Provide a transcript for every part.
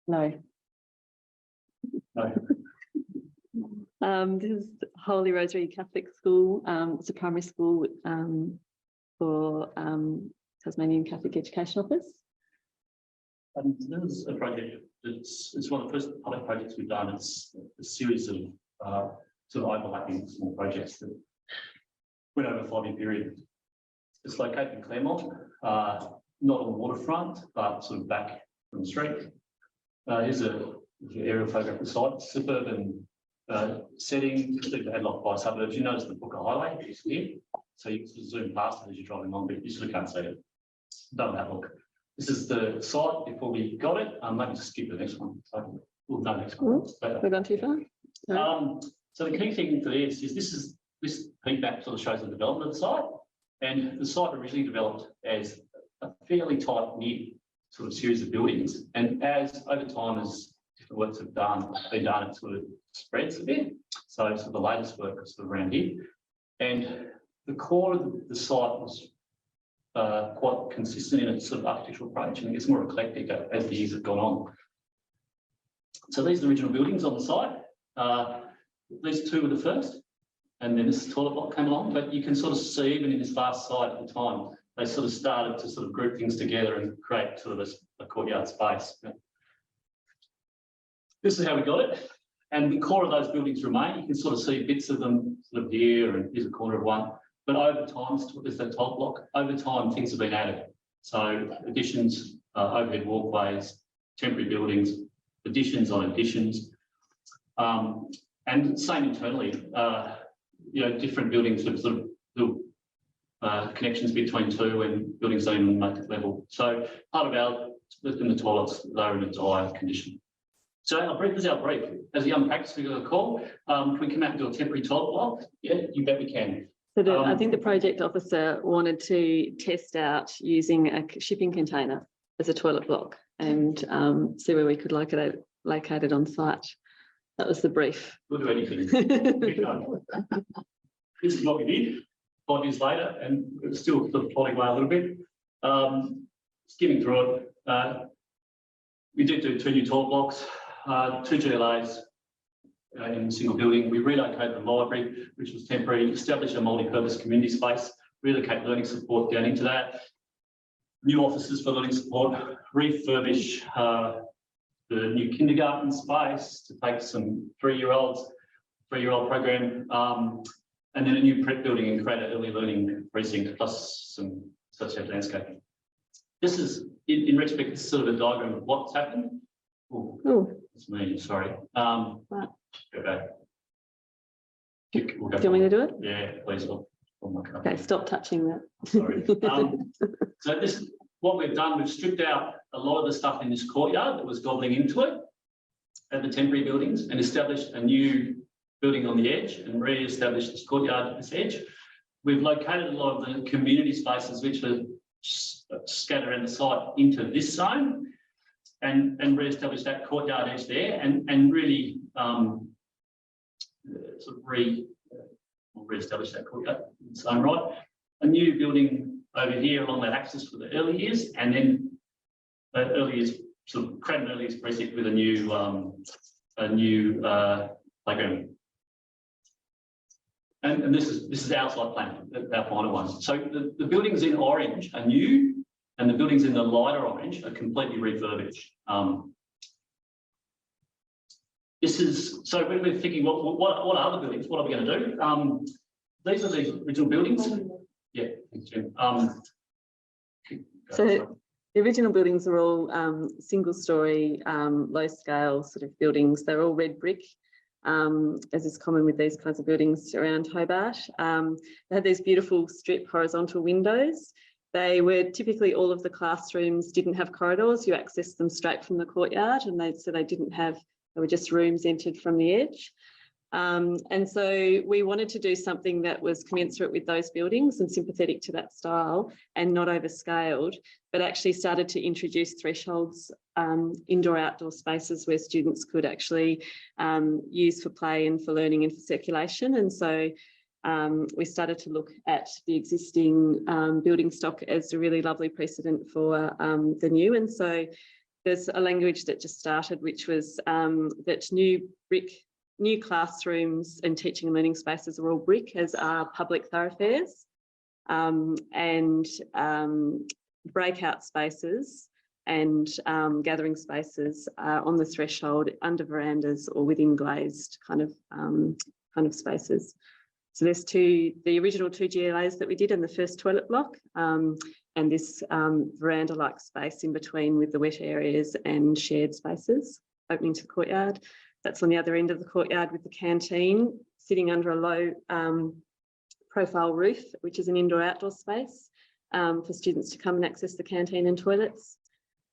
No. No. This is Holy Rosary Catholic School. It's a primary school for Tasmanian Catholic Education Office. This is a project. It's one of the first public projects we've done. It's a series of sort of overlapping small projects that went over a 5-year period. It's located in Claremont, not on the waterfront, but sort of back from the street. Here's an aerial photograph of the site, suburban setting, headlocked by suburbs. You notice the Booker Highway is here, so you can sort of zoom past it as you're driving along, but you sort of can't see it. Don't have a look. This is the site before we got it. Maybe just skip the next one. So we'll know next one. We've gone too far. So the key thing for this is this heat map sort of shows the development of the site, and the site originally developed as a fairly tight-knit sort of series of buildings, and as over time as different works have been done, it sort of spreads a bit. So the latest work is sort of around here, and the core of the site was quite consistent in its sort of architectural approach, and it gets more eclectic as the years have gone on. So these are the original buildings on the site. These two were the first, and then this toilet block came along, but you can sort of see even in this last site at the time, they sort of started to sort of group things together and create sort of a courtyard space. This is how we got it, and the core of those buildings remain. You can sort of see bits of them sort of here, and here's a corner of one. But over time, there's that toilet block. Over time, things have been added. So additions, overhead walkways, temporary buildings, additions on additions, and same internally. Different buildings have sort of little connections between two, and buildings don't even make it level. So part of our within the toilets, they're in a dire condition. So our brief is our brief. As a young practice, we got a call. Can we come out and do a temporary toilet block? Yeah, you bet we can. So I think the project officer wanted to test out using a shipping container as a toilet block and see where we could locate it on site. That was the brief. We'll do anything. This is what we did 5 years later, and it's still sort of plodding away a little bit. Skimming through it, we did do 2 new toilet blocks, 2 GLAs, in a single building. We relocated the library, which was temporary, established a multi-purpose community space, relocate learning support down into that, new offices for learning support, refurbish the new kindergarten space to take some 3-year-old program, and then a new prep building and create an early learning precinct plus some associated landscaping. This is, in retrospect, this is sort of a diagram of what's happened. Oh, that's me, sorry. Right. Go back. Do you want me to do it? Yeah, please. Okay, stop touching that. Sorry. So this, what we've done, we've stripped out a lot of the stuff in this courtyard that was gobbling into it at the temporary buildings and established a new building on the edge and re-established this courtyard at this edge. We've located a lot of the community spaces which are scattered around the site into this zone, and re-establish that courtyard edge there, and really sort of re-establish that courtyard in its own right. A new building over here along that axis for the early years, and then early years, sort of create an early years precinct with a new playground. And this is our site plan, our final one. So the buildings in orange are new, and the buildings in the lighter orange are completely refurbished. This is, so when we're thinking, what are the buildings? What are we going to do? These are the original buildings. Yeah, thanks, Jim. So the original buildings are all single-storey, low-scale sort of buildings. They're all red brick, as is common with these kinds of buildings around Hobart. They had these beautiful strip horizontal windows. They were typically, all of the classrooms didn't have corridors. You accessed them straight from the courtyard, and they didn't have, they were just rooms entered from the edge. And so we wanted to do something that was commensurate with those buildings and sympathetic to that style and not overscaled, but actually started to introduce thresholds, indoor-outdoor spaces where students could actually use for play and for learning and for circulation. And so we started to look at the existing building stock as a really lovely precedent for the new. And so there's a language that just started, which was that new classrooms and teaching and learning spaces are all brick, as are public thoroughfares, and breakout spaces and gathering spaces on the threshold, under verandas or within glazed kind of spaces. So there's the original 2 GLAs that we did in the first toilet block, and this veranda-like space in between with the wet areas and shared spaces opening to the courtyard. That's on the other end of the courtyard with the canteen sitting under a low profile roof, which is an indoor-outdoor space for students to come and access the canteen and toilets.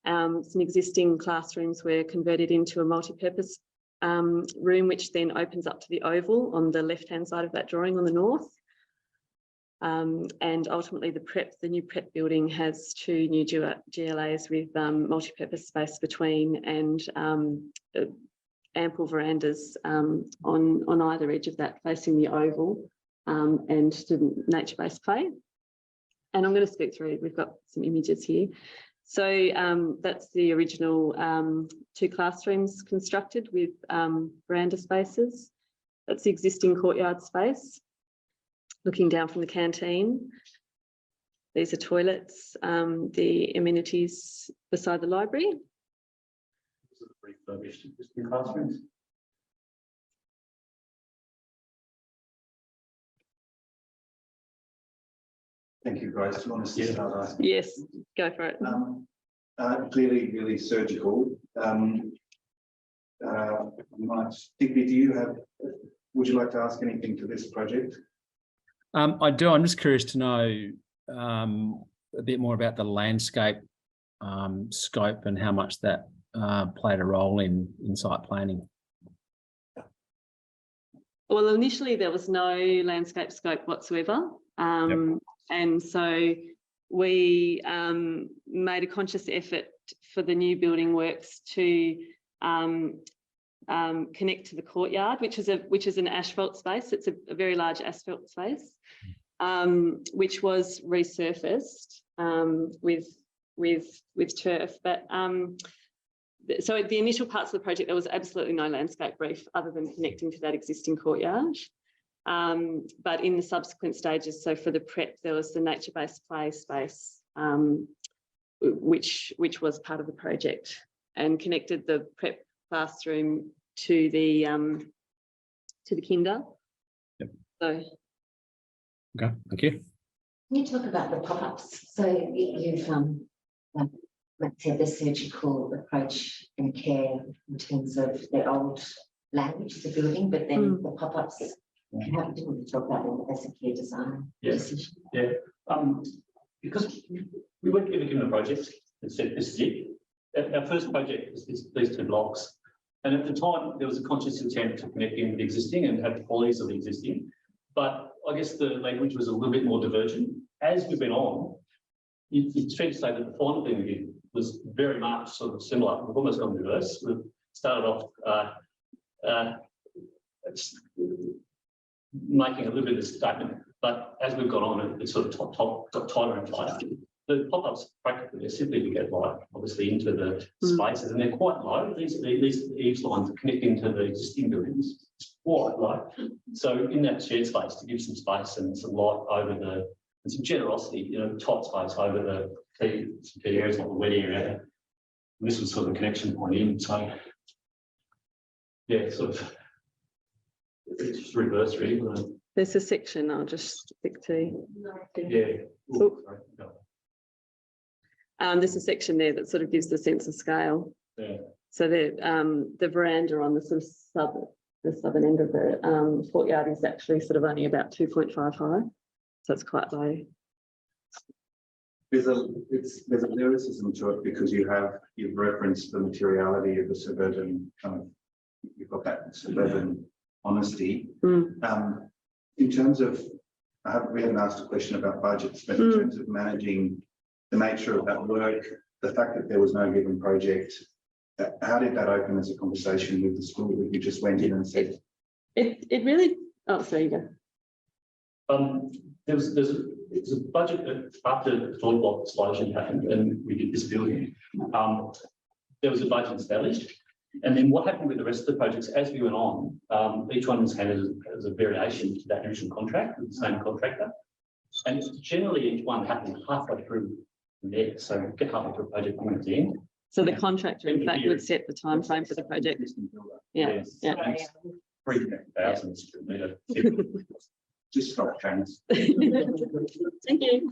Some existing classrooms were converted into a multi-purpose room, which then opens up to the oval on the left-hand side of that drawing on the north. And ultimately the new prep building has 2 new GLAs with multi-purpose space between and ample verandas on either edge of that facing the oval and student nature-based play. And I'm going to speak through, we've got some images here. So that's the original 2 classrooms constructed with veranda spaces. That's the existing courtyard space, looking down from the canteen. These are toilets, the amenities beside the library. Refurbished existing classrooms. Thank you, Grace. Do you want us to start asking? Yes, go for it. Clearly, really surgical. Digby, would you like to ask anything to this project? I do. I'm just curious to know a bit more about the landscape scope and how much that played a role in site planning. Well, initially there was no landscape scope whatsoever. And so we made a conscious effort for the new building works to connect to the courtyard, which is an asphalt space. It's a very large asphalt space, which was resurfaced with turf. But so the initial parts of the project, there was absolutely no landscape brief other than connecting to that existing courtyard. But in the subsequent stages, so for the prep, there was the nature-based play space, which was part of the project, and connected the prep classroom to the kinder. Yep. So. Okay, thank you. Can you talk about the pop-ups? So you've let's say the surgical approach and care in terms of the old language of the building, but then the pop-ups. How do we talk about them as a care design decision? Yeah. Because we weren't given a project and said this is it. Our first project was these 2 blocks, and at the time there was a conscious attempt to connect in with the existing and have the qualities of the existing. But I guess the language was a little bit more divergent. As we went on, it's fair to say that the final thing we did was very much sort of similar. We've almost gone reverse. We've started off making a little bit of a statement, but as we've gone on, it sort of got tighter and tighter. The pop-ups practically are simply to get light, obviously, into the spaces, and they're quite low. These eaves lines are connecting to the existing buildings. It's quite low. So in that shared space, to give some space and some light over and some generosity, tight space over the key areas like the wet area. And this was sort of a connection point in. So yeah, sort of. It's just reverse, really. There's a section I'll just stick to. Yeah. Ooh, sorry. No. There's a section there that sort of gives the sense of scale. Yeah. So the veranda on the sort of southern end of the courtyard is actually sort of only about 2.5 high, so it's quite low. There's a lyricism to it because you've referenced the materiality of the suburban you've got that suburban honesty. In terms of, we haven't asked a question about budgets, but in terms of managing the nature of that work, the fact that there was no given project, how did that open as a conversation with the school that you just went in and said? It really, oh, so you go. There's a budget that after the toilet block explosion happened and we did this building. there was a budget established. And then what happened with the rest of the projects as we went on, each one was handed as a variation to that original contract with the same contractor. And generally each one happened halfway through there. So get halfway through a project and at the end. So the contractor, in fact, would set the time frame for the project. Yeah, yeah. 3,000 square metre. Just stop, James. Thank you.